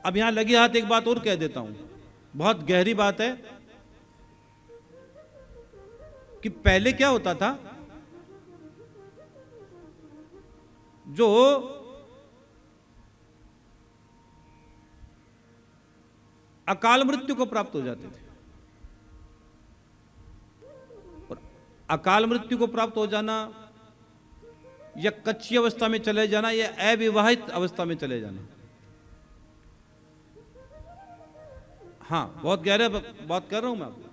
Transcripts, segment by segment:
अब यहां लगे हाथ एक बात और कह देता हूं, बहुत गहरी बात है कि पहले क्या होता था, जो अकाल मृत्यु को प्राप्त हो जाते थे, और अकाल मृत्यु को प्राप्त हो जाना या कच्ची अवस्था में चले जाना या अविवाहित अवस्था में चले जाना, हां बहुत गहरा बात कर रहा हूं मैं आपको,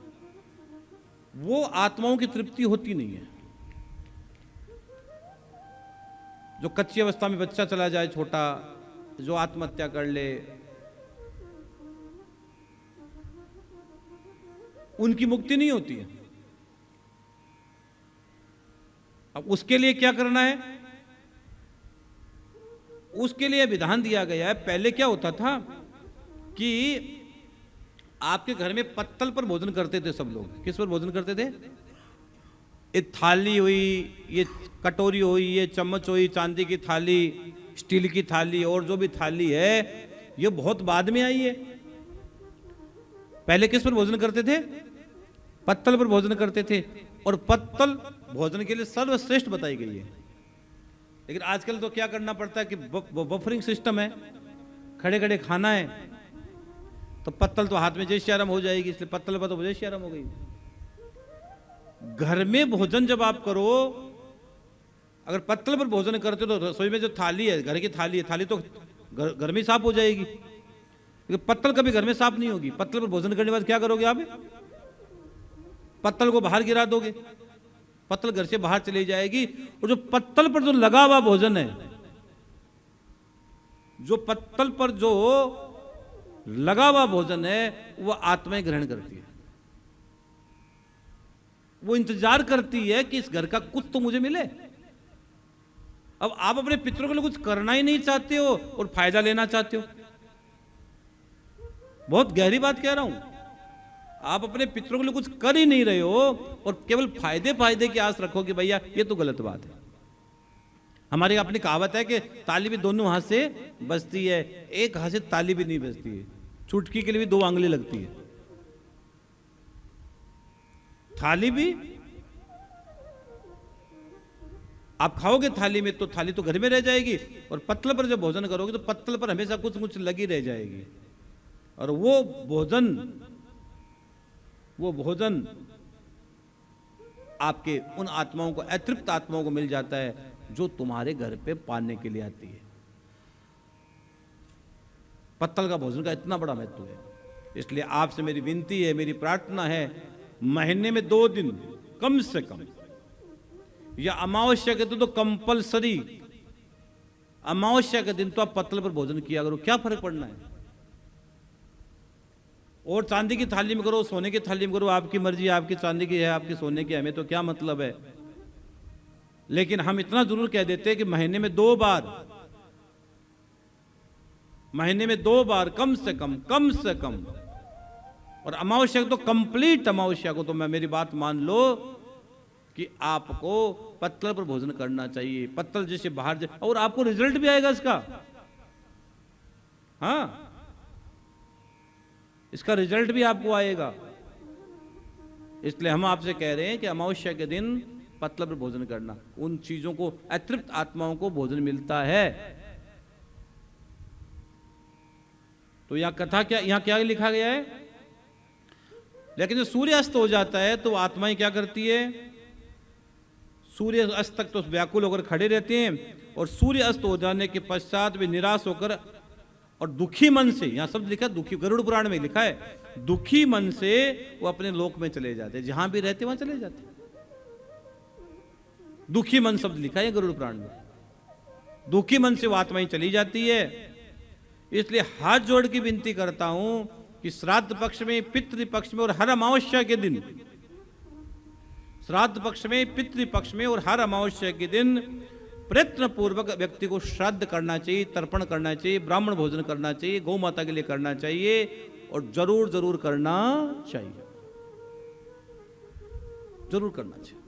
वो आत्माओं की तृप्ति होती नहीं है। जो कच्ची अवस्था में बच्चा चला जाए छोटा, जो आत्महत्या कर ले, उनकी मुक्ति नहीं होती है। अब उसके लिए क्या करना है, उसके लिए विधान दिया गया है। पहले क्या होता था कि आपके घर में पत्तल पर भोजन करते थे सब लोग। किस पर भोजन करते थे? ये थाली हुई, ये कटोरी हुई, ये चम्मच हुई, चांदी की थाली, स्टील की थाली, और जो भी थाली है ये बहुत बाद में आई है। पहले किस पर भोजन करते थे? पत्तल पर भोजन करते थे, और पत्तल भोजन के लिए सर्वश्रेष्ठ बताई गई है। लेकिन आजकल तो क्या करना पड़ता है कि बफरिंग सिस्टम है, खड़े खड़े खाना है, तो पत्तल तो हाथ में जैसे आराम हो जाएगी, इसलिए पत्तल पर तो जैसे आराम हो गई। घर में भोजन जब आप करो, अगर पत्तल पर भोजन करते हो तो रसोई में जो थाली है, घर की थाली है, थाली तो घर में साफ हो जाएगी, लेकिन पत्तल कभी घर में साफ नहीं होगी। पत्तल पर भोजन करने के बाद क्या करोगे आप? पत्तल को बाहर गिरा दोगे, पत्तल घर से बाहर चली जाएगी। और जो पत्तल पर जो लगा हुआ भोजन है, जो पत्तल पर जो लगा हुआ भोजन है, वह आत्माएं ग्रहण करती है। वो इंतजार करती है कि इस घर का कुछ तो मुझे मिले। अब आप अपने पितरों के लिए कुछ करना ही नहीं चाहते हो और फायदा लेना चाहते हो। बहुत गहरी बात कह रहा हूं। आप अपने पितरों के लिए कुछ कर ही नहीं रहे हो और केवल फायदे की आस रखो कि भैया ये तो गलत बात है। हमारी अपनी कहावत है कि ताली भी दोनों हाथ से बजती है, एक हाथ से ताली भी नहीं बजती है। चुटकी के लिए भी दो आंगली लगती है। थाली भी आप खाओगे थाली में तो थाली तो घर में रह जाएगी, और पत्तल पर जब भोजन करोगे तो पत्तल पर हमेशा कुछ कुछ लगी रह जाएगी। और वो भोजन आपके उन आत्माओं को, अतृप्त आत्माओं को मिल जाता है जो तुम्हारे घर पे पाने के लिए आती है। पत्तल का भोजन का इतना बड़ा महत्व है। इसलिए आपसे मेरी विनती है, मेरी प्रार्थना है, महीने में 2 दिन कम से कम, या अमावस्या के दिन तो कंपलसरी, अमावस्या के दिन तो आप पत्तल पर भोजन किया करो। क्या फर्क पड़ना है? और चांदी की थाली में करो, सोने की थाली में करो, आपकी मर्जी, आपकी चांदी की है, आपकी सोने की, हमें तो क्या मतलब है। लेकिन हम इतना जरूर कह देते हैं कि महीने में 2 बार, महीने में 2 बार कम से कम, और अमावस्या तो कंप्लीट अमावस्या को तो मैं, मेरी बात मान लो कि आपको पत्तल पर भोजन करना चाहिए। पत्तल जैसे बाहर जाए, और आपको रिजल्ट भी आएगा इसका। हाँ, इसका रिजल्ट भी आपको आएगा। इसलिए हम आपसे कह रहे हैं कि अमावस्या के दिन पत्तल पर भोजन करना, उन चीजों को, अतृप्त आत्माओं को भोजन मिलता है। तो यहां कथा क्या, यहां क्या लिखा गया है? लेकिन जब सूर्य अस्त हो जाता है तो आत्माएं क्या करती है? सूर्य अस्त तक तो व्याकुल होकर खड़े रहते हैं, और सूर्य अस्त हो जाने के पश्चात वे निराश होकर और दुखी मन से, यहां शब्द लिखा है दुखी, गरुड़ पुराण में लिखा है, दुखी मन से वो अपने लोक में चले जाते हैं। जहां भी रहते वहां चले जाते। दुखी मन शब्द लिखा है गरुड़ पुराण में। दुखी मन से वो आत्माएं चली जाती है। इसलिए हाथ जोड़ के विनती करता हूं कि श्राद्ध पक्ष में, पितृ पक्ष में और हर अमावस्या के दिन, श्राद्ध पक्ष में, पितृ पक्ष में और हर अमावस्या के दिन प्रयत्न पूर्वक व्यक्ति को श्राद्ध करना चाहिए, तर्पण करना चाहिए, ब्राह्मण भोजन करना चाहिए, गौ माता के लिए करना चाहिए, और जरूर करना चाहिए, जरूर करना चाहिए।